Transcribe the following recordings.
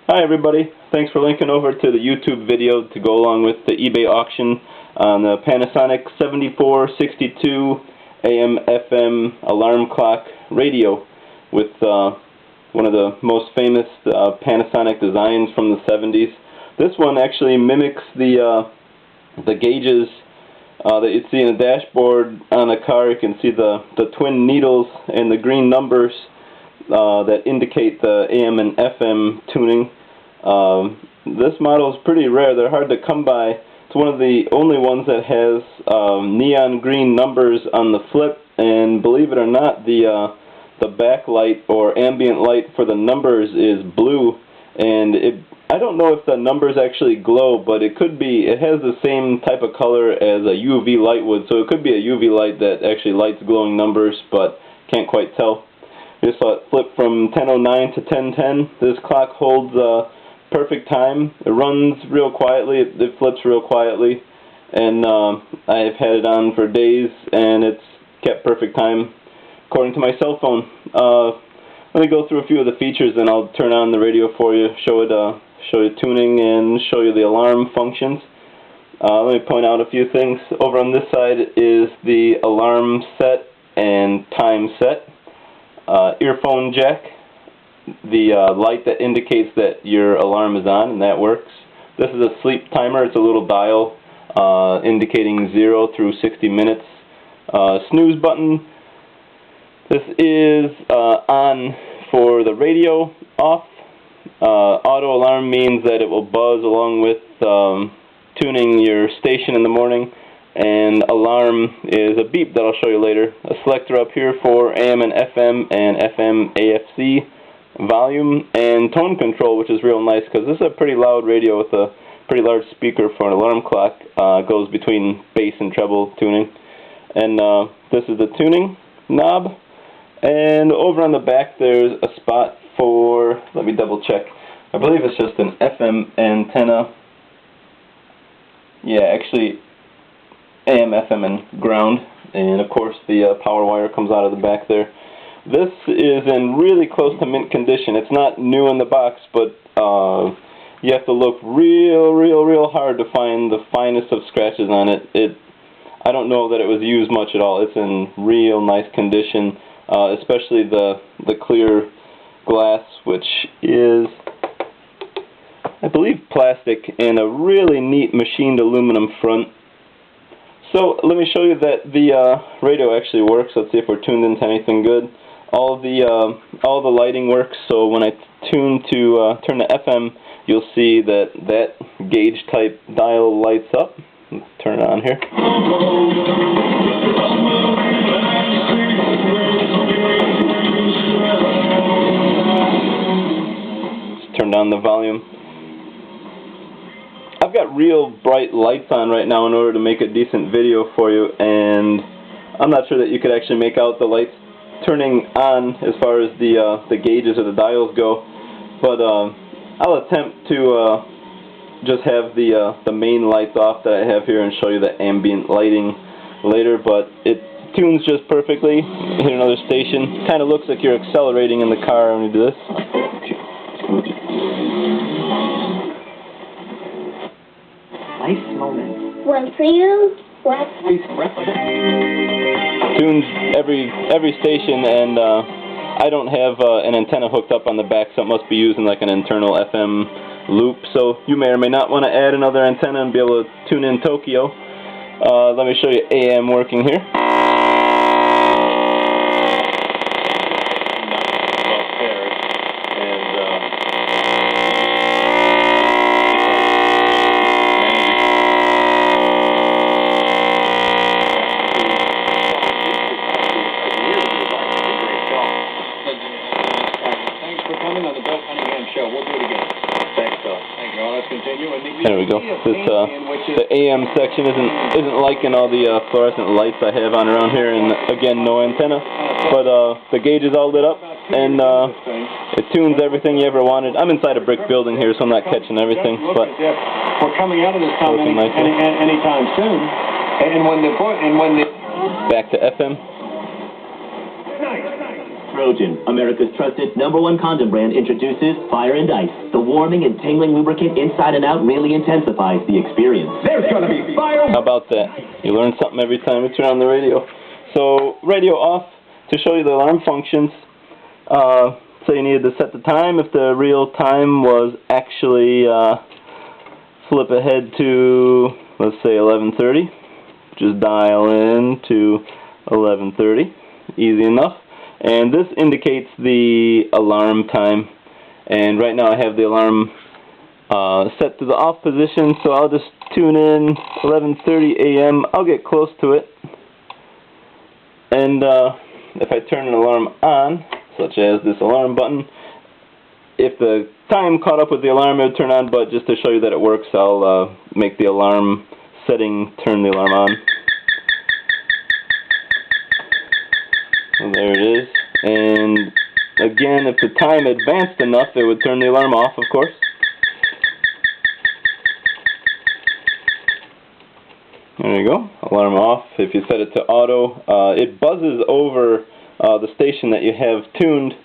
Hi everybody, thanks for linking over to the YouTube video to go along with the eBay auction on the Panasonic 7462 AM/FM alarm clock radio with one of the most famous Panasonic designs from the 70s. This one actually mimics the gauges that you'd see in a dashboard on a car. You can see the twin needles and the green numbers that indicate the AM and FM tuning. This model is pretty rare. They're hard to come by. It's one of the only ones that has neon green numbers on the flip, and believe it or not, the backlight or ambient light for the numbers is blue, and I don't know if the numbers actually glow, but it could be. It has the same type of color as a UV light would, so it could be a UV light that actually lights glowing numbers, but can't quite tell. Just saw it flip from 10:09 to 10:10. This clock holds perfect time. It runs real quietly. It flips real quietly, and I've had it on for days, and it's kept perfect time according to my cell phone. Let me go through a few of the features, and I'll turn on the radio for you, show you tuning, and show you the alarm functions. Let me point out a few things. Over on this side is the alarm set and time set. Earphone jack, the light that indicates that your alarm is on, and that works. This is a sleep timer. It's a little dial indicating 0 through 60 minutes. Snooze button. This is on for the radio, off. Auto alarm means that it will buzz along with tuning your station in the morning, and alarm is a beep that I'll show you later. A selector up here for AM and FM AFC volume, and tone control, which is real nice because this is a pretty loud radio with a pretty large speaker for an alarm clock. Goes between bass and treble tuning. And this is the tuning knob. And over on the back there's a spot for, let me double check, I believe it's just an FM antenna. Yeah, actually AM, FM, and ground. And of course the power wire comes out of the back there. This is in really close to mint condition. It's not new in the box, but you have to look real hard to find the finest of scratches on it. I don't know that it was used much at all. It's in real nice condition, especially the clear glass, which is, I believe, plastic, and a really neat machined aluminum front. So let me show you that the radio actually works. Let's see if we're tuned into anything good. All the lighting works. So when I turn to FM, you'll see that gauge type dial lights up. Let's turn it on here. Let's turn down the volume. I've got real bright lights on right now in order to make a decent video for you, and I'm not sure that you could actually make out the lights turning on as far as the gauges or the dials go, but I'll attempt to just have the main lights off that I have here and show you the ambient lighting later. But it tunes just perfectly. Hit another station. Kind of looks like you're accelerating in the car when you do this. Nice moment. One for you. One. Tunes every station, and I don't have an antenna hooked up on the back, so it must be using like an internal FM loop. So you may or may not want to add another antenna and be able to tune in Tokyo. Let me show you AM working here. There we go. The AM section isn't liking all the fluorescent lights I have on around here, and again, no antenna. But the gauge is all lit up, and it tunes everything you ever wanted. I'm inside a brick building here, so I'm not catching everything. But we're coming out of this time anytime soon. And when the back to FM. Trojan, America's trusted #1 condom brand, introduces Fire and Ice. The warming and tingling lubricant inside and out really intensifies the experience. There's gonna be fire! How about that? You learn something every time you turn on the radio. So, radio off to show you the alarm functions. So you needed to set the time. If the real time was actually flip ahead to, let's say, 11:30. Just dial in to 11:30. Easy enough. And this indicates the alarm time. And right now I have the alarm set to the off position, so I'll just tune in 11:30 a.m. I'll get close to it. And if I turn an alarm on, such as this alarm button, if the time caught up with the alarm, it would turn on, but just to show you that it works, I'll make the alarm setting turn the alarm on. And there it is. And again, if the time advanced enough, it would turn the alarm off, of course. There you go, alarm off. If you set it to auto, it buzzes over the station that you have tuned,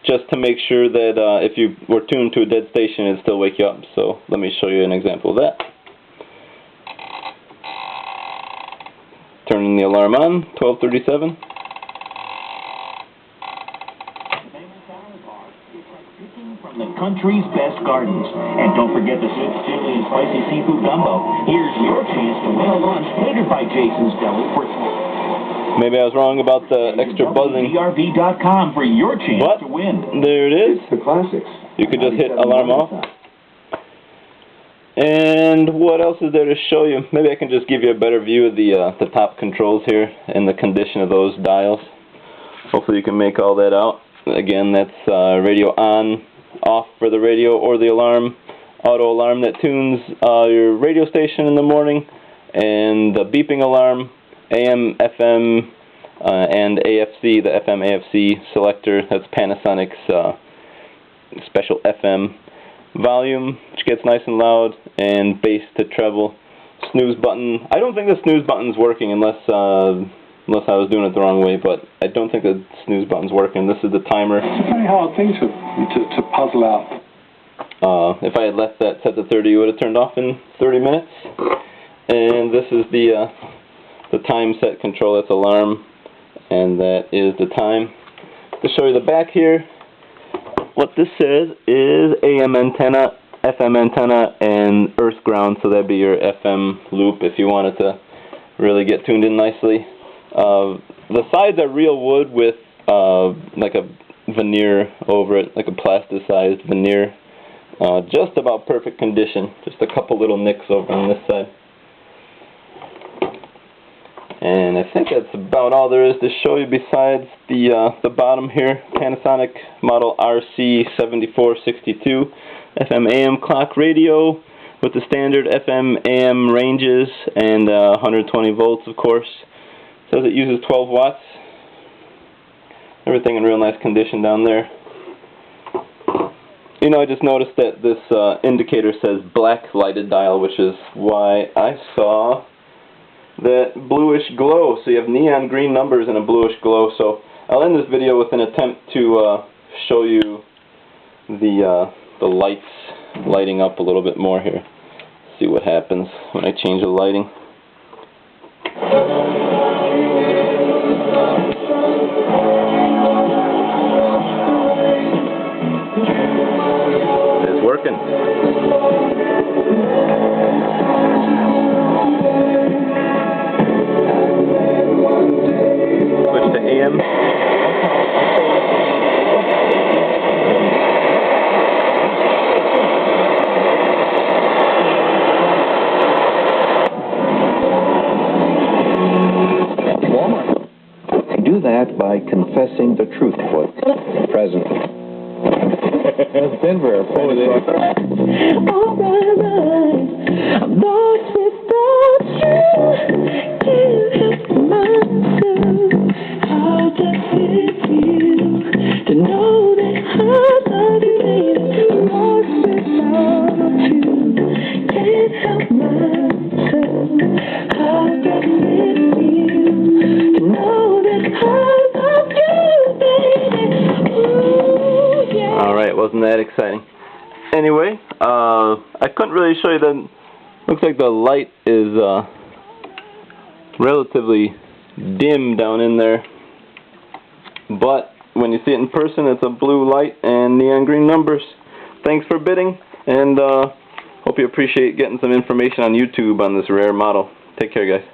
just to make sure that if you were tuned to a dead station, it'd still wake you up. So let me show you an example of that. Turning the alarm on, 12:37. From the country's best gardens. And don't forget the sweet chili and spicy seafood gumbo. Here's your chance to win a lunch catered by Jason's Deli for... Maybe I was wrong about the extra buzzing. DRV.com for your chance to win. There it is. It's the classics. You could just hit alarm off. And what else is there to show you? Maybe I can just give you a better view of the top controls here and the condition of those dials. Hopefully you can make all that out. Again, that's radio on, off for the radio or the alarm, auto alarm that tunes your radio station in the morning, and the beeping alarm, AM, FM, and AFC, the FM AFC selector. That's Panasonic's special FM volume, which gets nice and loud, and bass to treble. Snooze button. I don't think the snooze button's working unless I was doing it the wrong way, but I don't think the snooze button's working. This is the timer. It's a very hard thing to puzzle out. If I had left that set to 30, it would have turned off in 30 minutes. And this is the time set control. That's alarm, and that is the time. To show you the back here, what this says is AM antenna, FM antenna, and earth ground, so that'd be your FM loop if you wanted to really get tuned in nicely. The sides are real wood with like a veneer over it, like a plasticized veneer. Just about perfect condition. Just a couple little nicks over on this side. And I think that's about all there is to show you besides the bottom here. Panasonic model RC7462 FM AM clock radio with the standard FM AM ranges and 120 volts, of course. It says it uses 12 watts. Everything in real nice condition down there. You know, I just noticed that this indicator says black lighted dial, which is why I saw that bluish glow. So you have neon green numbers and a bluish glow. So I'll end this video with an attempt to show you the lights lighting up a little bit more here. See what happens when I change the lighting. It's working. Switch to AM. Do that by confessing the truth quote. Present. Denver. All right, I'm lost without you. Can't help myself. How does it feel to know that I love you, baby? I'm lost without you. Can't help myself. How does it feel to know that I love you, baby? Alright, wasn't that exciting. Anyway, I couldn't really show you the... Looks like the light is relatively dim down in there. But when you see it in person, it's a blue light and neon green numbers. Thanks for bidding, and hope you appreciate getting some information on YouTube on this rare model. Take care, guys.